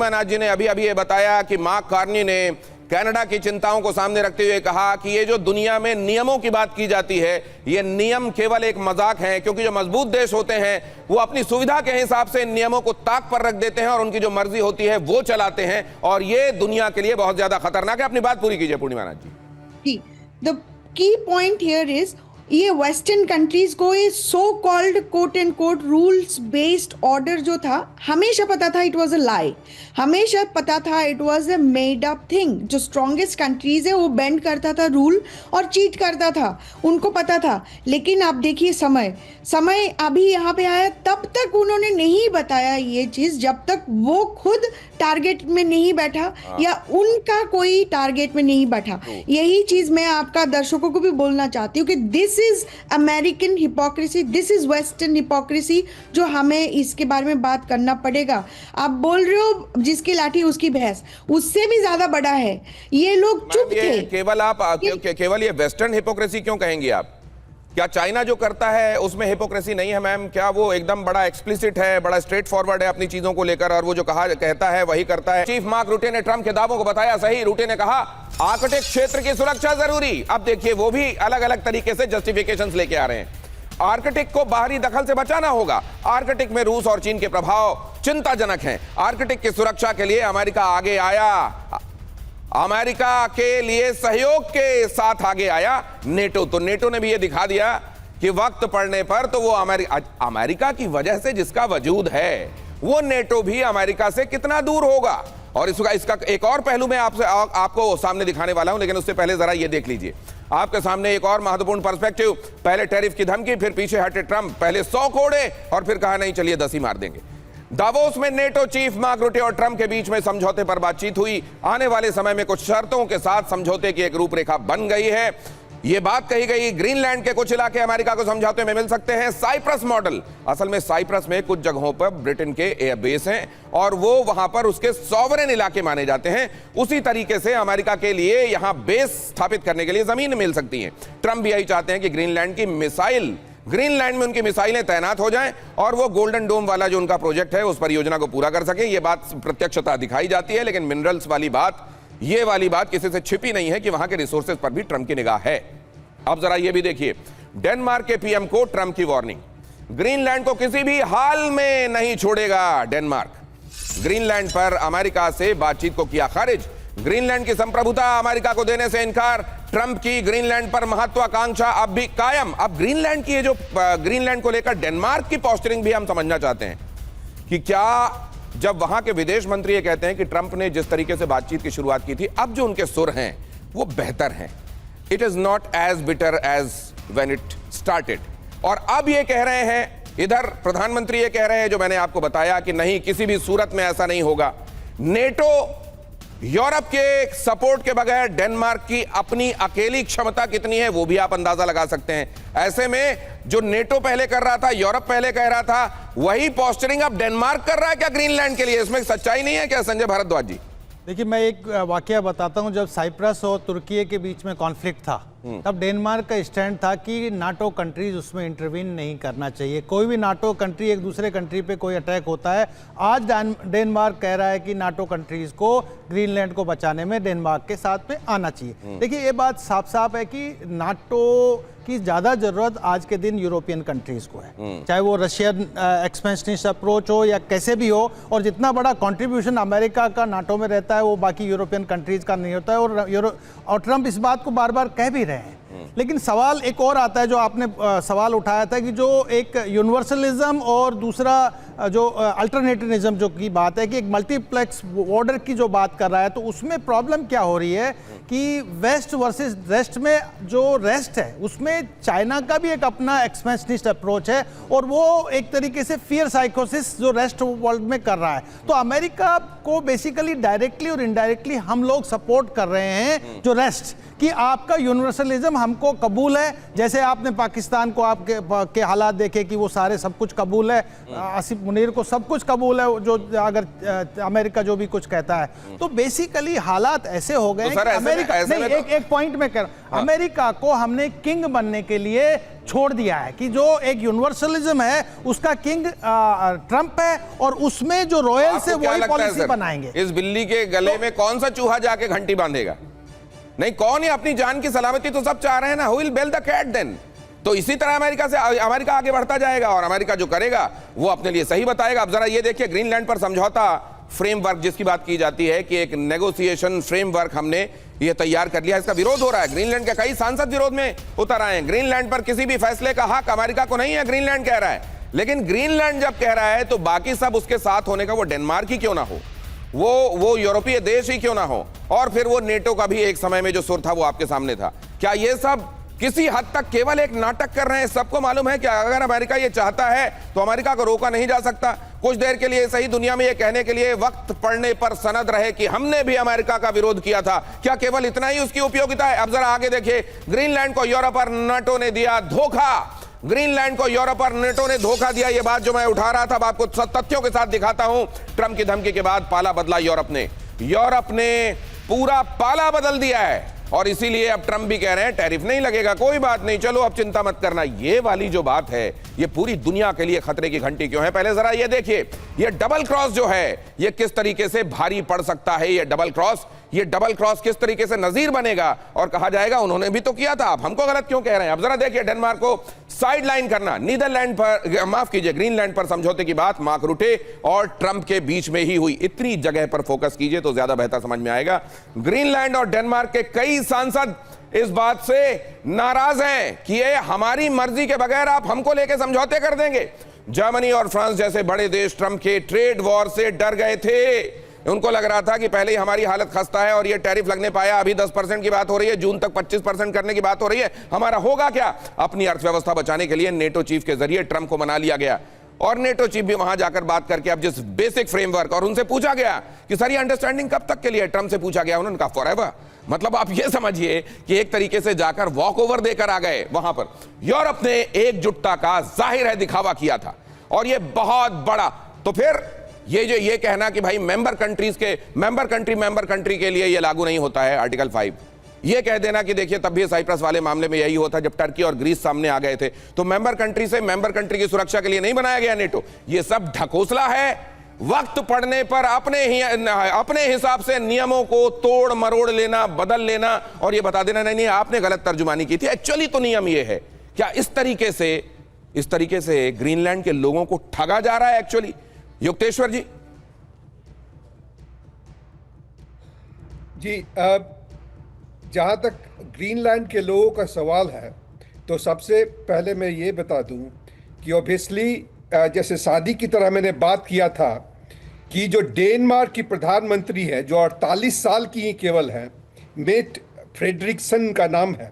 नाथ जी ने अभी ये बताया कि मार्क कार्नी ने कनाडा की चिंताओं को सामने रखते हुए कहा कि ये जो दुनिया में नियमों की बात की जाती है, ये नियम केवल एक मजाक है, क्योंकि जो मजबूत देश होते हैं वो अपनी सुविधा के हिसाब से नियमों को ताक पर रख देते हैं और उनकी जो मर्जी होती है वो चलाते हैं, और ये दुनिया के लिए बहुत ज्यादा खतरनाक है। अपनी बात पूरी कीजिए Purnima Nath ji. The key point here is, ये वेस्टर्न कंट्रीज को ये so called quote and quote rules based order जो था, हमेशा पता था इट वाज अ लाई, हमेशा पता था it was a made up thing. जो स्ट्रॉन्गेस्ट कंट्रीज है वो बेंड करता था रूल और चीट करता था, उनको पता था। लेकिन आप देखिए समय अभी यहाँ पे आया, तब तक उन्होंने नहीं बताया ये चीज, जब तक वो खुद टारगेट में नहीं बैठा या उनका कोई टारगेट में नहीं बैठा। यही चीज मैं आपका दर्शकों को भी बोलना चाहती हूँ कि this is American hypocrisy, this is western hypocrisy, जो हमें इसके बारे में बात करना पड़ेगा। आप बोल रहे हो जिसकी लाठी उसकी भैंस, उससे भी ज्यादा बड़ा है। ये लोग चुप थे। केवल ये वेस्टर्न हिपोक्रेसी क्यों कहेंगी आप? क्या चाइना जो करता है उसमें हिपोक्रेसी नहीं है मैम? क्या वो एकदम बड़ा एक्सप्लिसिट है, बड़ा स्ट्रेट फॉरवर्ड है अपनी चीजों को लेकर, और वो जो कहता है वही करता है? चीफ मार्क रूटे ने ट्रंप के दावों को बताया सही। रूटे ने कहा आर्कटिक क्षेत्र की सुरक्षा जरूरी। अब देखिए वो भी अलग अलग तरीके से जस्टिफिकेशंस लेके आ रहे हैं। आर्कटिक को बाहरी दखल से बचाना होगा। आर्कटिक में रूस और चीन के प्रभाव चिंताजनक हैं। आर्कटिक की सुरक्षा के लिए अमेरिका आगे आया, अमेरिका के लिए सहयोग के साथ आगे आया नेटो। तो नेटो ने भी यह दिखा दिया कि वक्त पड़ने पर तो वो अमेरिका की वजह से जिसका वजूद है, वो नेटो भी अमेरिका से कितना दूर होगा। और इसका एक और पहलू मैं आपको सामने दिखाने वाला हूं, लेकिन उससे पहले जरा ये देख लीजिए आपके सामने एक और महत्वपूर्ण पर्सपेक्टिव। पहले टैरिफ की धमकी, फिर पीछे हटे ट्रंप, पहले 100 कोड़े और फिर कहा नहीं चलिए 10 ही मार देंगे। दावोस में नेटो चीफ मार्क रूटे और ट्रंप के बीच में समझौते पर बातचीत हुई। आने वाले समय में कुछ शर्तों के साथ समझौते की एक रूपरेखा बन गई है। यह बात कही गई ग्रीनलैंड के कुछ इलाके अमेरिका को समझौते में मिल सकते हैं। साइप्रस मॉडल, असल में साइप्रस में कुछ जगहों पर ब्रिटेन के एयरबेस हैं और वो वहां पर उसके सॉवरेन इलाके माने जाते हैं। उसी तरीके से अमेरिका के लिए यहां बेस स्थापित करने के लिए जमीन मिल सकती है। ट्रंप भी यही चाहते हैं कि ग्रीनलैंड में उनकी मिसाइलें तैनात हो जाएं और वो गोल्डन डोम वाला जो उनका प्रोजेक्ट है उस परियोजना को पूरा कर सके। ये बात प्रत्यक्षता दिखाई जाती है, लेकिन मिनरल्स वाली बात, ये वाली बात किसी से छिपी नहीं है कि वहां के रिसोर्सेज पर भी ट्रंप की निगाह है। अब जरा ये भी देखिए, डेनमार्क के पीएम को ट्रंप की वार्निंग, ग्रीनलैंड को किसी भी हाल में नहीं छोड़ेगा डेनमार्क। ग्रीनलैंड पर अमेरिका से बातचीत को किया खारिज। ग्रीनलैंड की संप्रभुता अमेरिका को देने से इनकार। ट्रंप की ग्रीनलैंड पर महत्वाकांक्षा अब भी कायम। अब ग्रीनलैंड की जो ग्रीनलैंड को लेकर डेनमार्क की पोस्चरिंग भी हम समझना चाहते हैं कि क्या, जब वहां के विदेश मंत्री ये कहते हैं कि ट्रंप ने जिस तरीके से बातचीत की शुरुआत की थी, अब जो उनके सुर हैं वो बेहतर हैं। It is not as bitter as when it started. और अब ये कह रहे हैं, इधर प्रधानमंत्री ये कह रहे हैं, जो मैंने आपको बताया कि नहीं, किसी भी सूरत में ऐसा नहीं होगा। नेटो, यूरोप के सपोर्ट के बगैर डेनमार्क की अपनी अकेली क्षमता कितनी है वो भी आप अंदाजा लगा सकते हैं। ऐसे में जो नेटो पहले कर रहा था, यूरोप पहले कह रहा था, वही पोस्चरिंग अब डेनमार्क कर रहा है क्या ग्रीनलैंड के लिए? इसमें सच्चाई नहीं है क्या संजय भारद्वाज जी? देखिए, मैं एक वाकया बताता हूं। जब साइप्रस और तुर्की के बीच में कॉन्फ्लिक्ट था तब डेनमार्क का स्टैंड था कि नाटो कंट्रीज उसमें इंटरवीन नहीं करना चाहिए। कोई भी नाटो कंट्री एक दूसरे कंट्री पे कोई अटैक होता है, आज डेनमार्क कह रहा है कि नाटो कंट्रीज को ग्रीनलैंड को बचाने में डेनमार्क के साथ में आना चाहिए। देखिए ये बात साफ साफ है कि नाटो की ज़्यादा ज़रूरत आज के दिन यूरोपियन कंट्रीज़ को है, चाहे वो रशियन एक्सपेंशनिस्ट अप्रोच हो या कैसे भी हो, और जितना बड़ा कंट्रीब्यूशन अमेरिका का नाटो में रहता है वो बाकी यूरोपियन कंट्रीज़ का नहीं होता है। और ट्रंप इस बात को बार बार कह भी रहे हैं। लेकिन सवाल एक और आता है जो आपने सवाल उठाया था कि जो एक यूनिवर्सलिज्म और दूसरा जो अल्टरनेटिविज्म जो की बात है कि एक मल्टीप्लेक्स बॉर्डर की जो बात कर रहा है, तो उसमें प्रॉब्लम क्या हो रही है कि वेस्ट वर्सेस रेस्ट में जो रेस्ट है उसमें चाइना का भी एक अपना एक्सपेंशनिस्ट अप्रोच है और वो एक तरीके से फियर साइकोसिस जो रेस्ट वर्ल्ड में कर रहा है। तो अमेरिका को बेसिकली डायरेक्टली और इनडायरेक्टली हम लोग सपोर्ट कर रहे हैं जो रेस्ट कि आपका यूनिवर्सलिज्म हमको कबूल है। जैसे आपने पाकिस्तान को आपके हालात देखे कि वो सारे सब कुछ कबूल है, आसिफ मुनीर को सब कुछ कबूल है जो अगर अमेरिका जो भी कुछ कहता है। तो बेसिकली हालात ऐसे हो गए तो कि अमेरिका नहीं, एक पॉइंट में कर अमेरिका को हमने किंग बनने के लिए छोड़ दिया है कि जो एक यूनिवर्सलिज्म है उसका किंग ट्रंप है और उसमें जो रॉयल से वही पॉलिसी बनाएंगे। इस बिल्ली के गले में कौन सा चूहा जाके घंटी बांधेगा? नहीं, कौन है? अपनी जान की सलामती तो सब चाह रहे हैं ना। Who will bail the cat then? तो इसी तरह अमेरिका आगे बढ़ता जाएगा और अमेरिका जो करेगा वो अपने लिए सही बताएगा। अब जरा ये देखिए, ग्रीनलैंड पर समझौता फ्रेमवर्क जिसकी बात की जाती है कि एक नेगोशिएशन फ्रेमवर्क हमने ये तैयार कर लिया, इसका विरोध हो रहा है। ग्रीनलैंड के कई सांसद विरोध में उतर आए हैं। ग्रीनलैंड पर किसी भी फैसले का हक अमेरिका को नहीं है, ग्रीनलैंड कह रहा है। लेकिन ग्रीनलैंड जब कह रहा है तो बाकी सब उसके साथ होने का, वो डेनमार्क ही क्यों ना हो, वो यूरोपीय देश ही क्यों ना हो, और फिर वो नेटो का भी एक समय में जो सुर था वो आपके सामने था। क्या ये सब किसी हद तक केवल एक नाटक कर रहे हैं? सबको मालूम है कि अगर अमेरिका ये चाहता है तो अमेरिका को रोका नहीं जा सकता। कुछ देर के लिए सही दुनिया में ये कहने के लिए वक्त पड़ने पर सनद रहे कि हमने भी अमेरिका का विरोध किया था। क्या केवल इतना ही उसकी उपयोगिता है? अब जरा आगे देखिए, ग्रीनलैंड को यूरोप और नाटो ने दिया धोखा। ग्रीनलैंड को यूरोप और नेटो ने धोखा दिया। यह बात जो मैं उठा रहा था अब आपको तथ्यों के साथ दिखाता हूं। ट्रंप की धमकी के बाद पाला बदला यूरोप ने पूरा पाला बदल दिया है और इसीलिए अब ट्रंप भी कह रहे हैं टैरिफ नहीं लगेगा, कोई बात नहीं, चलो अब चिंता मत करना। ये वाली जो बात है ये पूरी दुनिया के लिए खतरे की घंटी क्यों है? पहले जरा ये देखिए, ये डबल क्रॉस जो है ये किस तरीके से भारी पड़ सकता है। ये डबल क्रॉस किस तरीके से नजीर बनेगा और कहा जाएगा उन्होंने भी तो किया था, आप हमको गलत क्यों कह रहे हैं? अब जरा देखिए, डेनमार्क को साइड लाइन करना, नीदरलैंड पर, माफ कीजिए, ग्रीनलैंड पर समझौते की बात मार्क रुटे और ट्रंप के बीच में ही हुई। इतनी जगह पर फोकस कीजिए तो ज्यादा बेहतर समझ में आएगा। ग्रीनलैंड और डेनमार्क के कई सांसद इस बात से नाराज हैं कि ये हमारी मर्जी के बगैर आप हमको लेके समझौते कर देंगे। जर्मनी और फ्रांस जैसे बड़े देश ट्रंप के ट्रेड वॉर से डर गए थे। उनको लग रहा था कि पहले ही हमारी हालत खस्ता है और ये टैरिफ लगने पाया, अभी 10% की बात हो रही है, जून तक 25% करने की बात हो रही है, हमारा होगा क्या? अपनी अर्थव्यवस्था बचाने के लिए नेटो चीफ के जरिए ट्रंप को मना लिया गया और नेटो चीफ भी वहां जाकर बात करके अब जिस बेसिक फ्रेमवर्क, और उनसे पूछा गया कि सर ये अंडरस्टैंडिंग कब तक के लिए? ट्रंप से पूछा गया, उन्होंने कहा फॉरएवर। मतलब आप ये समझिए कि एक तरीके से जाकर वॉक ओवर देकर आ गए वहां पर। यूरोप ने एकजुटता का जाहिर है दिखावा किया था और ये बहुत बड़ा। तो फिर ये कहना कि भाई मेंबर कंट्री के लिए ये लागू नहीं होता है आर्टिकल 5, ये कह देना कि देखिए तब भी साइप्रस वाले मामले में यही होता, जब टर्की और ग्रीस सामने आ गए थे तो मेंबर कंट्री की सुरक्षा के लिए नहीं बनाया गया नेटो। ये सब ढकोसला है। वक्त पड़ने पर अपने हिसाब से नियमों को तोड़ मरोड़ लेना, बदल लेना और ये बता देना नहीं आपने गलत तर्जुमानी की थी, एक्चुअली तो नियम ये है। क्या इस तरीके से ग्रीनलैंड के लोगों को ठगा जा रहा है एक्चुअली? युक्तेश्वर जी। जी, जहां तक ग्रीनलैंड के लोगों का सवाल है तो सबसे पहले मैं ये बता दूं कि ऑब्वियसली जैसे शादी की तरह मैंने बात किया था कि जो डेनमार्क की प्रधानमंत्री है जो 48 साल की ही केवल है, मेट फ्रेडरिक्सन का नाम है,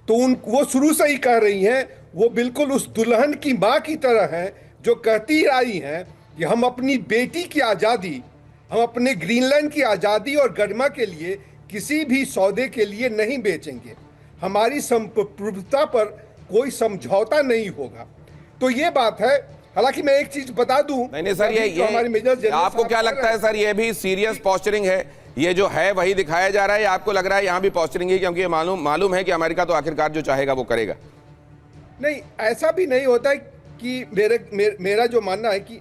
तो वो शुरू से ही कह रही हैं, वो बिल्कुल उस दुल्हन की माँ की तरह हैं जो कहती आई हैं कि हम अपनी बेटी की आज़ादी, हम अपने ग्रीनलैंड की आज़ादी और गरिमा के लिए किसी भी सौदे के लिए नहीं बेचेंगे, हमारी संप्रभुता पर कोई समझौता नहीं होगा। तो ये बात है। हालांकि मैं एक चीज बता दूं, नहीं सर, ये हमारे मेजर जनरल, आपको क्या लगता है सर, ये भी सीरियस पोस्चरिंग है? ये जो है वही दिखाया जा रहा है, या आपको लग रहा है यहां भी पॉस्चरिंग है, क्योंकि ये मालूम है कि अमेरिका तो आखिरकार जो चाहेगा वो करेगा? नहीं, ऐसा भी नहीं होता है कि मेरा जो मानना है कि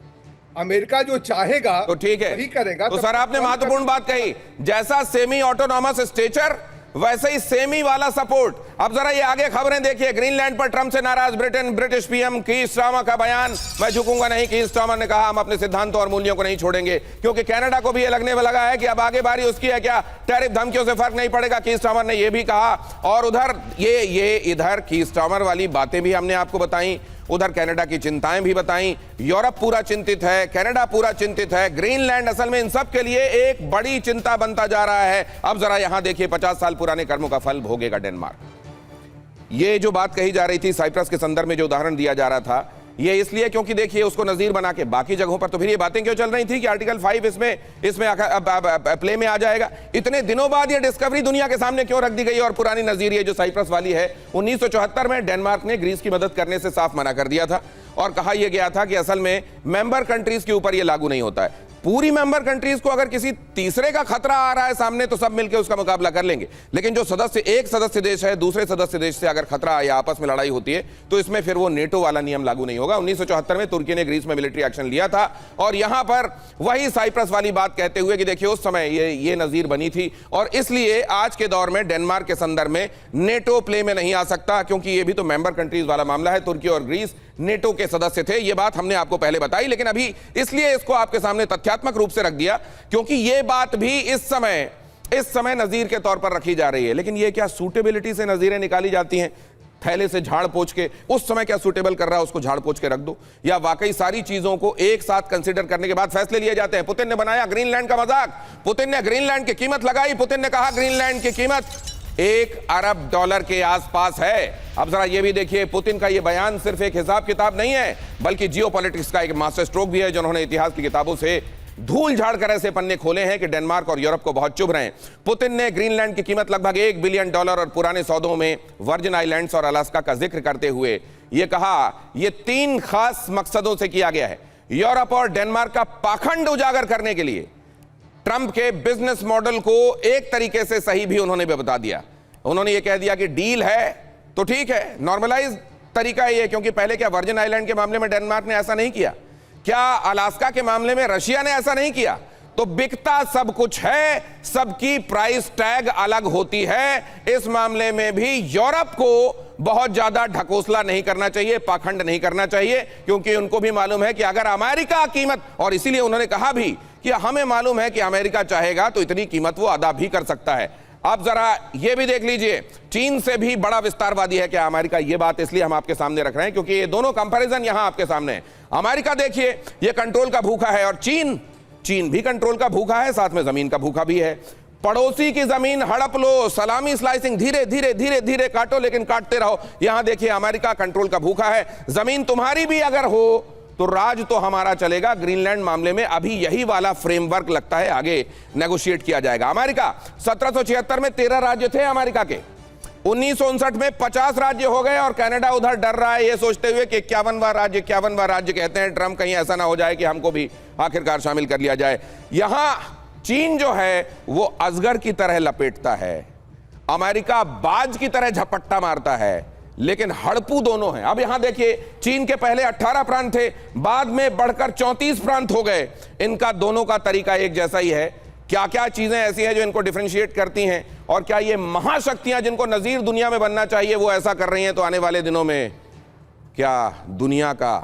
अमेरिका जो चाहेगा तो ठीक है, वही करेगा। तो सर आपने महत्वपूर्ण बात कही, जैसा सेमी ऑटोनॉमस स्टेचर वैसे ही सेमी वाला सपोर्ट। अब जरा ये आगे खबरें देखिए। ग्रीनलैंड पर ट्रंप से नाराज ब्रिटिश पीएम कीर स्टारमर का बयान, मैं झुकूंगा नहीं। कीर स्टारमर ने कहा हम अपने सिद्धांतों और मूल्यों को नहीं छोड़ेंगे, क्योंकि कनाडा को भी ये लगने में लगा है कि अब आगे बारी उसकी है, क्या टैरिफ धमकियों से फर्क नहीं पड़ेगा। कीर स्टारमर ने यह भी कहा। और उधर ये इधर कीर स्टारमर वाली बातें भी हमने आपको बताई, उधर कनाडा की चिंताएं भी बताई। यूरोप पूरा चिंतित है, कनाडा पूरा चिंतित है, ग्रीनलैंड असल में इन सब के लिए एक बड़ी चिंता बनता जा रहा है। अब जरा यहां देखिए, 50 साल पुराने कर्मों का फल भोगेगा डेनमार्क। ये जो बात कही जा रही थी साइप्रस के संदर्भ में, जो उदाहरण दिया जा रहा था, ये इसलिए क्योंकि देखिए उसको नजीर बना के बाकी जगहों पर तो फिर ये बातें क्यों चल रही थी कि आर्टिकल 5 इसमें प्ले में आ जाएगा। इतने दिनों बाद ये डिस्कवरी दुनिया के सामने क्यों रख दी गई? और पुरानी नजीर ये जो साइप्रस वाली है, 1974 में डेनमार्क ने ग्रीस की मदद करने से साफ मना कर दिया था और कहा यह गया था कि असल में मेंबर कंट्रीज के ऊपर यह लागू नहीं होता है। पूरी मेंबर कंट्रीज को अगर किसी तीसरे का खतरा आ रहा है सामने तो सब मिलकर उसका मुकाबला कर लेंगे, लेकिन जो एक सदस्य देश है दूसरे सदस्य देश से अगर खतरा या आपस में लड़ाई होती है तो इसमें फिर वो नेटो वाला नियम लागू नहीं होगा। 1974 में तुर्की ने ग्रीस में मिलिट्री एक्शन लिया था और यहां पर वही साइप्रस वाली बात कहते हुए कि देखिए उस समय ये नजीर बनी थी और इसलिए आज के दौर में डेनमार्क के संदर्भ में नेटो प्ले में नहीं आ सकता, क्योंकि ये भी तो मेंबर कंट्रीज वाला मामला है। तुर्की और ग्रीस नेटो के सदस्य थे, ये बात हमने आपको पहले बताई, लेकिन अभी इसलिए इसको आपके सामने तथ्यात्मक रूप से रख दिया क्योंकि ये बात भी इस समय नजीर के तौर पर रखी जा रही है। लेकिन ये क्या सूटेबिलिटी से नजीरें निकाली जाती हैं? थैले से झाड़ पोंछ के उस समय क्या सूटेबल कर रहा है उसको झाड़ पोंछ के रख दो, या वाकई सारी चीजों को एक साथ कंसीडर करने के बाद फैसले लिए जाते हैं? पुतिन ने बनाया ग्रीनलैंड का मजाक, पुतिन ने ग्रीनलैंड की कीमत लगाई, पुतिन ने कहा ग्रीनलैंड की कीमत $1 अरब के आसपास है। अब जरा ये भी देखिए, पुतिन का ये बयान सिर्फ एक हिसाब किताब नहीं है बल्कि जियोपॉलिटिक्स का एक मास्टर स्ट्रोक भी है, जिन्होंने इतिहास की किताबों से धूल झाड़ कर ऐसे पन्ने खोले हैं कि डेनमार्क और यूरोप को बहुत चुभ रहे हैं। पुतिन ने ग्रीनलैंड की कीमत लगभग $1 बिलियन और पुराने सौदों में वर्जिन आइलैंड्स और अलास्का का जिक्र करते हुए ये कहा, ये 3 खास मकसदों से किया गया है। यूरोप और डेनमार्क का पाखंड उजागर करने के लिए ट्रंप के बिजनेस मॉडल को एक तरीके से सही भी उन्होंने बता दिया। उन्होंने ये कह दिया कि डील है तो ठीक है, नॉर्मलाइज तरीका ये, क्योंकि पहले क्या वर्जिन आइलैंड के मामले में डेनमार्क ने ऐसा नहीं किया? क्या अलास्का के मामले में रशिया ने ऐसा नहीं किया? तो बिकता सब कुछ है, सबकी प्राइस टैग अलग होती है। इस मामले में भी यूरोप को बहुत ज्यादा ढकोसला नहीं करना चाहिए, पाखंड नहीं करना चाहिए, क्योंकि उनको भी मालूम है कि अगर अमेरिका कीमत, और इसीलिए उन्होंने कहा भी कि हमें मालूम है कि अमेरिका चाहेगा तो इतनी कीमत वो अदा भी कर सकता है। अब जरा ये भी देख लीजिए, चीन से भी बड़ा विस्तारवादी है क्या अमेरिका? ये बात इसलिए हम आपके सामने रख रहे हैं क्योंकि ये दोनों कंपैरिजन यहां आपके सामने है। अमेरिका देखिए ये कंट्रोल का भूखा है और चीन भी कंट्रोल का भूखा है, साथ में जमीन का भूखा भी है। पड़ोसी की जमीन हड़प लो, सलामी स्लाइसिंग, धीरे धीरे धीरे धीरे काटो लेकिन काटते रहो। यहां देखिए अमेरिका कंट्रोल का भूखा है, जमीन तुम्हारी भी अगर हो तो राज तो हमारा चलेगा। ग्रीनलैंड मामले में अभी यही वाला फ्रेमवर्क लगता है आगे नेगोशिएट किया जाएगा। अमेरिका 1776 में 13 राज्य थे अमेरिका के, 1959 में 50 राज्य हो गए और कनाडा उधर डर रहा है ये सोचते हुए कि 51वां राज्य कहते हैं ट्रंप, कहीं ऐसा ना हो जाए कि हमको भी आखिरकार शामिल कर लिया जाए। यहां चीन जो है वो अजगर की तरह लपेटता है, अमेरिका बाज की तरह झपट्टा मारता है, लेकिन हड़पू दोनों हैं। अब यहां देखिए, चीन के पहले 18 प्रांत थे, बाद में बढ़कर 34 प्रांत हो गए। इनका दोनों का तरीका एक जैसा ही है। क्या क्या चीजें ऐसी हैं जो इनको डिफरेंशिएट करती हैं, और क्या ये महाशक्तियां जिनको नजीर दुनिया में बनना चाहिए वो ऐसा कर रही हैं? तो आने वाले दिनों में क्या दुनिया का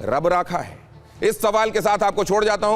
रब राखा है? इस सवाल के साथ आपको छोड़ जाता हूं।